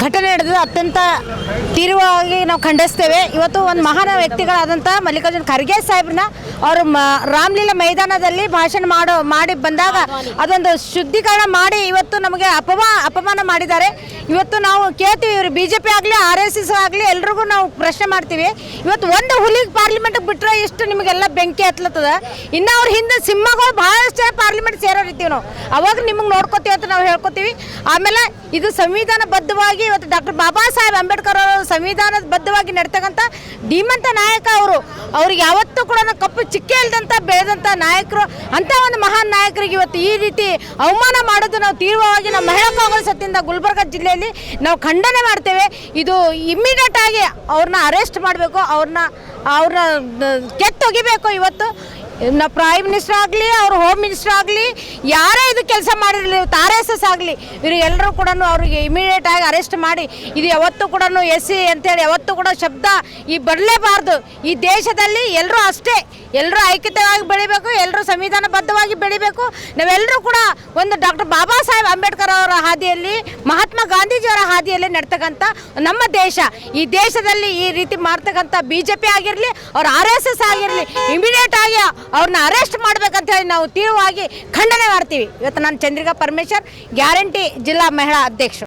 ಘಟನೆ ನಡೆದು ಅತ್ಯಂತ ತೀವ್ರವಾಗಿ ನಾವು ಖಂಡಿಸ್ತೇವೆ. ಇವತ್ತು ಒಂದು ಮಹಾನ್ ವ್ಯಕ್ತಿಗಳಾದಂಥ ಮಲ್ಲಿಕಾರ್ಜುನ್ ಖರ್ಗೆ ಸಾಹೇಬ್ರನ್ನ ಅವರು ರಾಮಲೀಲಾ ಮೈದಾನದಲ್ಲಿ ಭಾಷಣ ಮಾಡಿ ಬಂದಾಗ ಅದೊಂದು ಶುದ್ಧೀಕರಣ ಮಾಡಿ ಇವತ್ತು ನಮಗೆ ಅಪಮಾನ ಮಾಡಿದ್ದಾರೆ. ಇವತ್ತು ನಾವು ಕೇಳ್ತೀವಿ, ಇವರು BJP ಆಗಲಿ RSS ಆಗಲಿ ಎಲ್ರಿಗೂ ನಾವು ಪ್ರಶ್ನೆ ಮಾಡ್ತೀವಿ. ಇವತ್ತು ಒಂದು ಹುಲಿಗೆ ಪಾರ್ಲಿಮೆಂಟ್ಗೆ ಬಿಟ್ಟರೆ ಇಷ್ಟು ನಿಮಗೆಲ್ಲ ಬೆಂಕಿ ಹತ್ಲತ್ತದ. ಇನ್ನು ಅವ್ರ ಹಿಂದೆ ಸಿಂಹಗಳು ಭಾಳಷ್ಟು ಪಾರ್ಲಿಮೆಂಟ್ ಸೇರೋರಿರ್ತೀವಿ ನಾವು, ಅವಾಗ ನಿಮಗೆ ನೋಡ್ಕೋತೀವಿ ಅಂತ ನಾವು ಹೇಳ್ಕೊತೀವಿ. ಆಮೇಲೆ ಇದು ಸಂವಿಧಾನಬದ್ಧವಾಗಿ ಇವತ್ತು ಡಾಕ್ಟರ್ ಬಾಬಾ ಸಾಹೇಬ್ ಅಂಬೇಡ್ಕರ್ ಅವರು ಸಂವಿಧಾನಬದ್ಧವಾಗಿ ನಡ್ತಕ್ಕಂಥ ಧೀಮಂತ ನಾಯಕ ಅವರು. ಅವ್ರಿಗೆ ಯಾವತ್ತೂ ಕೂಡ ಕಪ್ಪು ಚಿಕ್ಕೆ ಇಲ್ದಂಥ ಬೆಳೆದಂಥ ನಾಯಕರು, ಅಂಥ ಒಂದು ಮಹಾನ್ ನಾಯಕರಿಗೆ ಇವತ್ತು ಈ ರೀತಿ ಅವಮಾನ ಮಾಡೋದು ನಾವು ತೀವ್ರವಾಗಿ ನಮ್ಮ ಮಹಿಳಾ ಕಾಂಗ್ರೆಸ್ ವತಿಯಿಂದ ಗುಲ್ಬರ್ಗ ಜಿಲ್ಲೆಯಲ್ಲಿ ನಾವು ಖಂಡನೆ ಮಾಡ್ತೇವೆ. ಇದು ಇಮ್ಮಿಡಿಯೇಟ್ ಆಗಿ ಅವ್ರನ್ನ ಅರೆಸ್ಟ್ ಮಾಡಬೇಕು, ಅವ್ರನ್ನ ಕೆತ್ತೊಗಿಬೇಕು. ಇವತ್ತು ನಾವು ಪ್ರೈಮ್ ಮಿನಿಸ್ಟರ್ ಆಗಲಿ, ಅವ್ರ ಹೋಮ್ ಮಿನಿಸ್ಟರ್ ಆಗಲಿ, ಯಾರೇ ಇದು ಕೆಲಸ ಮಾಡಿರಲಿ, RSS ಆಗಲಿ, ಇವರಿಗೆಲ್ಲರೂ ಕೂಡ ಅವ್ರಿಗೆ ಇಮಿಡಿಯೇಟ್ ಆಗಿ ಅರೆಸ್ಟ್ ಮಾಡಿ, ಇದು ಯಾವತ್ತೂ ಕೂಡ SC ಅಂತೇಳಿ ಯಾವತ್ತೂ ಕೂಡ ಶಬ್ದ ಈ ಬರಲೇಬಾರ್ದು. ಈ ದೇಶದಲ್ಲಿ ಎಲ್ಲರೂ ಅಷ್ಟೇ, ಎಲ್ಲರೂ ಐಕ್ಯತೆಯಾಗಿ ಬೆಳಿಬೇಕು, ಎಲ್ಲರೂ ಸಂವಿಧಾನಬದ್ಧವಾಗಿ ಬೆಳಿಬೇಕು. ನಾವೆಲ್ಲರೂ ಕೂಡ ಒಂದು ಡಾಕ್ಟರ್ ಬಾಬಾ ಸಾಹೇಬ್ ಅಂಬೇಡ್ಕರ್ ಅವರ ಹಾದಿಯಲ್ಲಿ, ಮಹಾತ್ಮ ಗಾಂಧೀಜಿಯವರ ಹಾದಿಯಲ್ಲಿ ನಡ್ತಕ್ಕಂಥ ನಮ್ಮ ದೇಶ. ಈ ದೇಶದಲ್ಲಿ ಈ ರೀತಿ ಮಾಡ್ತಕ್ಕಂಥ BJP ಆಗಿರಲಿ, ಅವ್ರ RSS ಆಗಿರಲಿ, ಇಮಿಡಿಯೇಟ್ ಆಗಿ ಅವ್ರನ್ನ ಅರೆಸ್ಟ್ ಮಾಡ್ಬೇಕಂತ ಹೇಳಿ ನಾವು ತೀವ್ರವಾಗಿ ಖಂಡನೆ ಮಾಡ್ತೀವಿ. ಇವತ್ತು ನಾನು ಚಂದ್ರಿಕಾ ಪರಮೇಶ್ವರ್, ಗ್ಯಾರಂಟಿ ಜಿಲ್ಲಾ ಮಹಿಳಾ ಅಧ್ಯಕ್ಷ.